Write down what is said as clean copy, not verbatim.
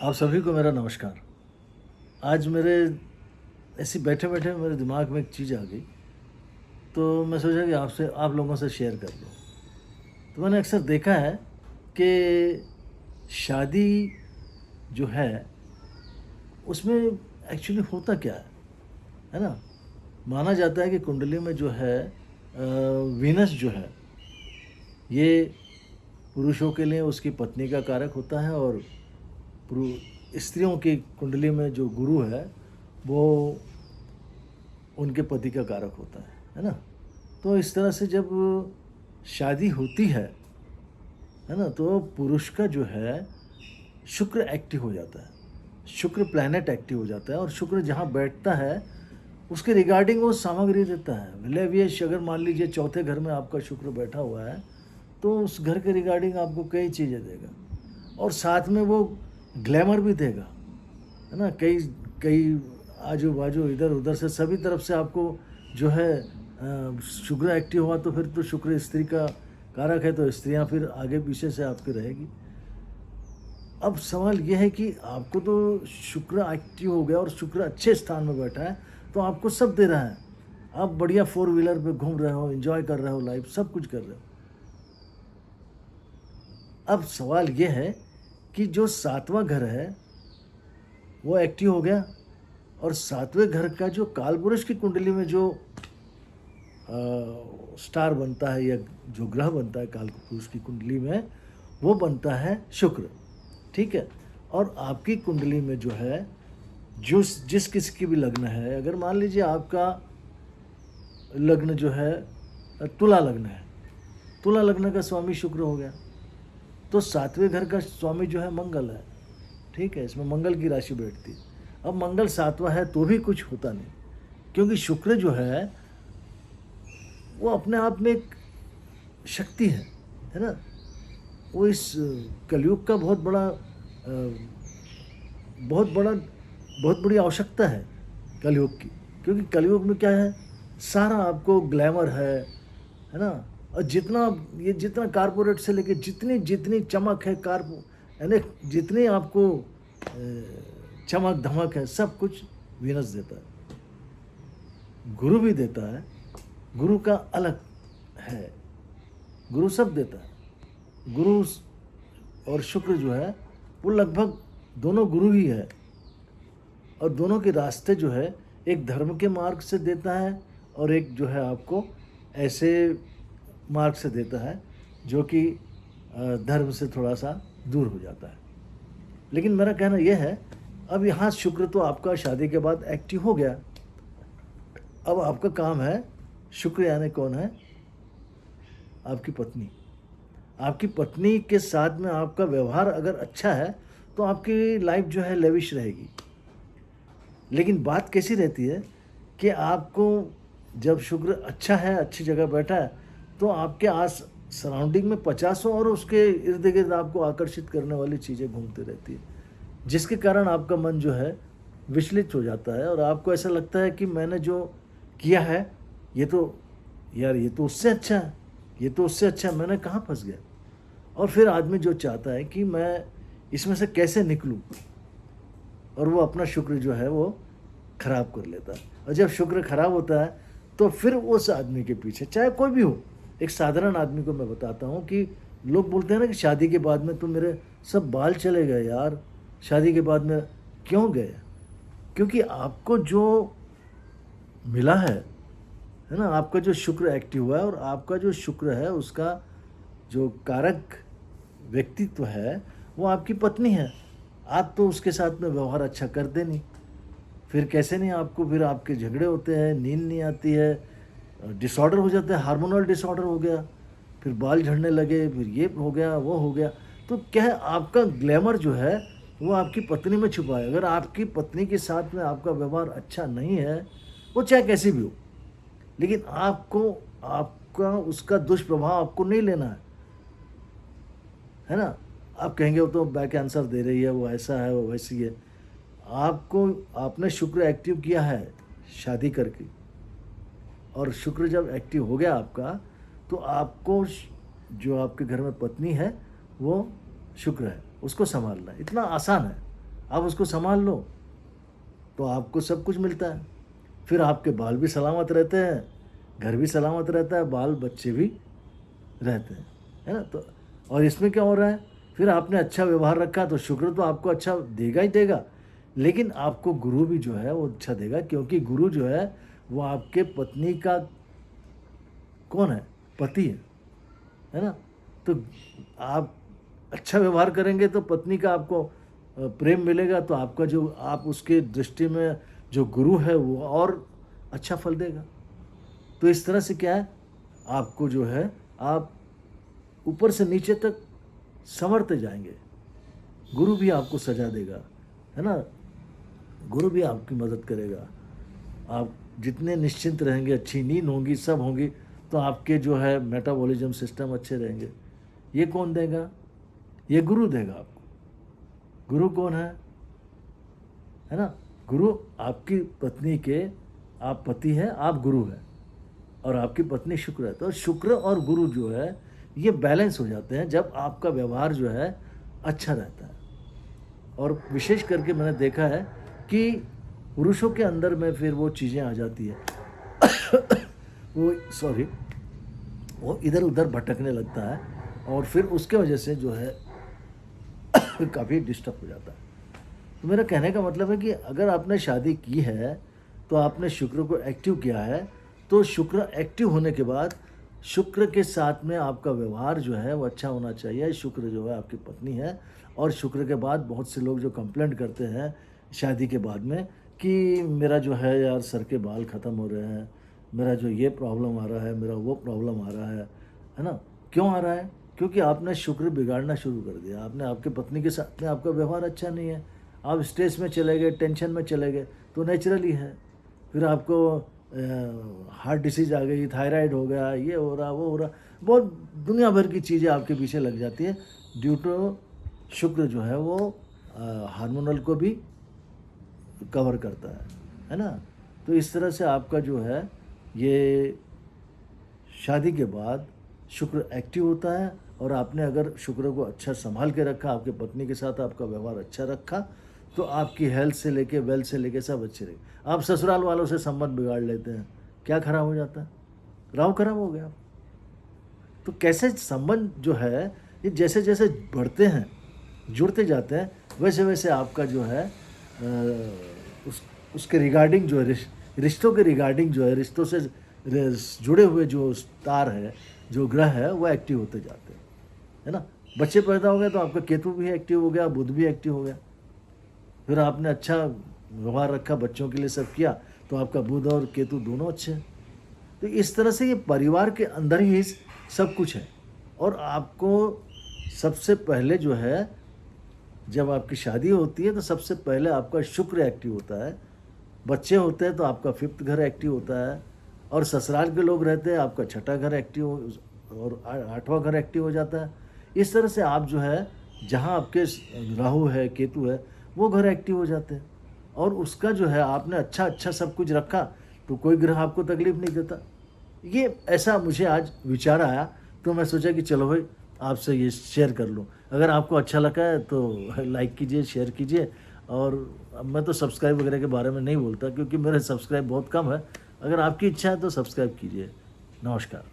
आप सभी को मेरा नमस्कार। आज मेरे ऐसे बैठे-बैठे मेरे दिमाग में एक चीज़ आ गई, तो मैं सोचा कि आपसे आप लोगों से शेयर कर लूँ। तो मैंने अक्सर देखा है कि शादी जो है, उसमें एक्चुअली होता क्या है ना? माना जाता है कि कुंडली में जो है वीनस जो है, ये पुरुषों के लिए उसकी पत्नी का कारक होता है और स्त्रियों की कुंडली में जो गुरु है, वो उनके पति का कारक होता है ना? तो इस तरह से जब शादी होती है ना? तो पुरुष का जो है शुक्र एक्टिव हो जाता है, शुक्र प्लैनेट एक्टिव हो जाता है और शुक्र जहाँ बैठता है, उसके रिगार्डिंग वो सामग्री देता है। विलय-व्यय अगर मान लीजिए चौथे घर में आपका शुक्र बैठा हुआ है, तो उस घर के रिगार्डिंग आपको कई चीज़ें देगा और साथ में वो ग्लैमर भी देगा, है ना? कई कई आजू-बाजू इधर-उधर से सभी तरफ से आपको जो है शुक्र एक्टिव हुआ तो फिर तो शुक्र स्त्री का कारक है, तो स्त्रियां फिर आगे पीछे से आपकी रहेगी। अब सवाल यह है कि आपको तो शुक्र एक्टिव हो गया और शुक्र अच्छे स्थान में बैठा है, तो आपको सब दे रहा है। आप बढ़िया 4 व्हीलर पे घूम रहे हो, एंजॉय कर रहे हो लाइफ, सब कुछ कर रहे हो। अब सवाल यह है कि जो 7वां घर है, वो एक्टिव हो गया और 7वें घर का जो कालपुरुष की कुंडली में जो स्टार बनता है या जो ग्रह बनता है कालपुरुष की कुंडली में, वो बनता है शुक्र, ठीक है? और आपकी कुंडली में जो है, जिस किसी की भी लग्न है, अगर मान लीजिए आपका लग्न जो है तुला लग्न है, तुला लग्न का स्वामी शुक्र हो गया, तो 7वें घर का स्वामी जो है मंगल है, ठीक है? इसमें मंगल की राशि बैठती है। अब मंगल 7वां है तो भी कुछ होता नहीं, क्योंकि शुक्र जो है वो अपने आप में एक शक्ति है ना? वो इस कलयुग का बहुत बड़ी आवश्यकता है कलयुग की, क्योंकि कलयुग में क्या है, सारा आपको ग्लैमर है ना? और जितना कारपोरेट से लेके जितनी चमक है, यानी जितनी आपको चमक धमक है, सब कुछ वीनस देता है। गुरु भी देता है, गुरु का अलग है, गुरु सब देता है। गुरु और शुक्र जो है वो लगभग दोनों गुरु ही है और दोनों के रास्ते जो है एक धर्म के मार्ग से देता है और एक जो है आपको ऐसे मार्ग से देता है जो कि धर्म से थोड़ा सा दूर हो जाता है। लेकिन मेरा कहना यह है, अब यहाँ शुक्र तो आपका शादी के बाद एक्टिव हो गया, अब आपका काम है, शुक्र यानी कौन है? आपकी पत्नी। आपकी पत्नी के साथ में आपका व्यवहार अगर अच्छा है तो आपकी लाइफ जो है लेविश रहेगी। लेकिन बात कैसी रहती है कि आपको जब शुक्र अच्छा है, अच्छी जगह बैठा है, तो आपके आस सराउंडिंग में 50 और उसके इर्द गिर्द आपको आकर्षित करने वाली चीज़ें घूमती रहती है, जिसके कारण आपका मन जो है विचलित हो जाता है और आपको ऐसा लगता है कि मैंने जो किया है, ये तो उससे अच्छा है, ये तो उससे अच्छा है, मैंने कहाँ फंस गया? और फिर आदमी जो चाहता है कि मैं इसमें से कैसे निकलूं, और वो अपना शुक्र जो है वो खराब कर लेता है। और जब शुक्र खराब होता है तो फिर उस आदमी के पीछे, चाहे कोई भी हो, एक साधारण आदमी को मैं बताता हूँ कि लोग बोलते हैं ना कि शादी के बाद में तो मेरे सब बाल चले गए यार, शादी के बाद में क्यों गए? क्योंकि आपको जो मिला है ना, आपका जो शुक्र एक्टिव हुआ है और आपका जो शुक्र है उसका जो कारक व्यक्तित्व है वो आपकी पत्नी है। आप तो उसके साथ में व्यवहार अच्छा करते नहीं, फिर कैसे नहीं, आपको फिर आपके झगड़े होते हैं, नींद नहीं आती है, डिसऑर्डर हो जाता है, हार्मोनल डिसऑर्डर हो गया, फिर बाल झड़ने लगे, फिर ये हो गया वो हो गया। तो क्या है, आपका ग्लैमर जो है वो आपकी पत्नी में छुपा है। अगर आपकी पत्नी के साथ में आपका व्यवहार अच्छा नहीं है, वो चाहे कैसी भी हो, लेकिन आपका उसका दुष्प्रभाव आपको नहीं लेना है ना? आप कहेंगे वो तो बैक आंसर दे रही है, वो ऐसा है, वो वैसी है। आपने शुक्र एक्टिव किया है शादी करके, और शुक्र जब एक्टिव हो गया आपका, तो आपको जो आपके घर में पत्नी है वो शुक्र है, उसको संभालना इतना आसान है। आप उसको संभाल लो तो आपको सब कुछ मिलता है। फिर आपके बाल भी सलामत रहते हैं, घर भी सलामत रहता है, बाल बच्चे भी रहते हैं, है ना? तो और इसमें क्या हो रहा है, फिर आपने अच्छा व्यवहार रखा तो शुक्र तो आपको अच्छा देगा ही देगा, लेकिन आपको गुरु भी जो है वो अच्छा देगा, क्योंकि गुरु जो है वो आपके पत्नी का कौन है? पति है ना? तो आप अच्छा व्यवहार करेंगे तो पत्नी का आपको प्रेम मिलेगा, तो आपका जो आप उसके दृष्टि में जो गुरु है वो और अच्छा फल देगा। तो इस तरह से क्या है, आपको जो है आप ऊपर से नीचे तक संवरते जाएंगे। गुरु भी आपको सजा देगा, है ना? गुरु भी आपकी मदद करेगा। आप जितने निश्चिंत रहेंगे, अच्छी नींद होंगी, सब होंगी, तो आपके जो है मेटाबॉलिज्म सिस्टम अच्छे रहेंगे। ये कौन देगा? ये गुरु देगा आपको। गुरु कौन है ना? गुरु आपकी पत्नी के, आप पति हैं, आप गुरु हैं, और आपकी पत्नी शुक्र है। तो शुक्र और गुरु जो है ये बैलेंस हो जाते हैं जब आपका व्यवहार जो है अच्छा रहता है। और विशेष करके मैंने देखा है कि पुरुषों के अंदर में फिर वो चीज़ें आ जाती है वो इधर उधर भटकने लगता है, और फिर उसके वजह से जो है काफ़ी डिस्टर्ब हो जाता है। तो मेरा कहने का मतलब है कि अगर आपने शादी की है तो आपने शुक्र को एक्टिव किया है, तो शुक्र एक्टिव होने के बाद शुक्र के साथ में आपका व्यवहार जो है वो अच्छा होना चाहिए। शुक्र जो है आपकी पत्नी है, और शुक्र के बाद बहुत से लोग जो कंप्लेंट करते हैं शादी के बाद में कि मेरा जो है यार सर के बाल ख़त्म हो रहे हैं, मेरा जो ये प्रॉब्लम आ रहा है, मेरा वो प्रॉब्लम आ रहा है ना? क्यों आ रहा है? क्योंकि आपने शुक्र बिगाड़ना शुरू कर दिया। आपने आपके पत्नी के साथ में आपका व्यवहार अच्छा नहीं है, आप स्ट्रेस में चले गए, टेंशन में चले गए, तो नेचुरली है। फिर आपको हार्ट डिसीज़ आ गई, थायराइड हो गया, ये हो रहा, वो हो रहा, बहुत दुनिया भर की चीज़ें आपके पीछे लग जाती है। ड्यू टू शुक्र जो है वो हार्मोनल को भी कवर करता है ना? तो इस तरह से आपका जो है ये शादी के बाद शुक्र एक्टिव होता है, और आपने अगर शुक्र को अच्छा संभाल के रखा, आपके पत्नी के साथ आपका व्यवहार अच्छा रखा, तो आपकी हेल्थ से लेके वेल्थ से लेके सब अच्छे रहे। आप ससुराल वालों से संबंध बिगाड़ लेते हैं, क्या खराब हो जाता है? राहु खराब हो गया। तो कैसे संबंध जो है ये जैसे जैसे बढ़ते हैं, जुड़ते जाते हैं, वैसे वैसे आपका जो है उसके रिगार्डिंग जो है रिश्तों के रिगार्डिंग जो है, रिश्तों से जुड़े हुए जो तार है, जो ग्रह है, वो एक्टिव होते जाते हैं, है ना? बच्चे पैदा हो गए तो आपका केतु भी एक्टिव हो गया, बुध भी एक्टिव हो गया। फिर आपने अच्छा व्यवहार रखा, बच्चों के लिए सब किया, तो आपका बुध और केतु दोनों अच्छे हैं। तो इस तरह से ये परिवार के अंदर ही सब कुछ है। और आपको सबसे पहले जो है, जब आपकी शादी होती है तो सबसे पहले आपका शुक्र एक्टिव होता है, बच्चे होते हैं तो आपका 5th घर एक्टिव होता है, और ससुराल के लोग रहते हैं, आपका 6ठा घर एक्टिव और 8वां घर एक्टिव हो जाता है। इस तरह से आप जो है जहाँ आपके राहु है, केतु है, वो घर एक्टिव हो जाते हैं, और उसका जो है आपने अच्छा सब कुछ रखा तो कोई ग्रह आपको तकलीफ नहीं देता। ये ऐसा मुझे आज विचार आया, तो मैं सोचा कि चलो भाई आपसे ये शेयर कर लूँ। अगर आपको अच्छा लगा है तो लाइक कीजिए, शेयर कीजिए, और मैं तो सब्सक्राइब वगैरह के बारे में नहीं बोलता, क्योंकि मेरे सब्सक्राइब बहुत कम है। अगर आपकी इच्छा है तो सब्सक्राइब कीजिए। नमस्कार।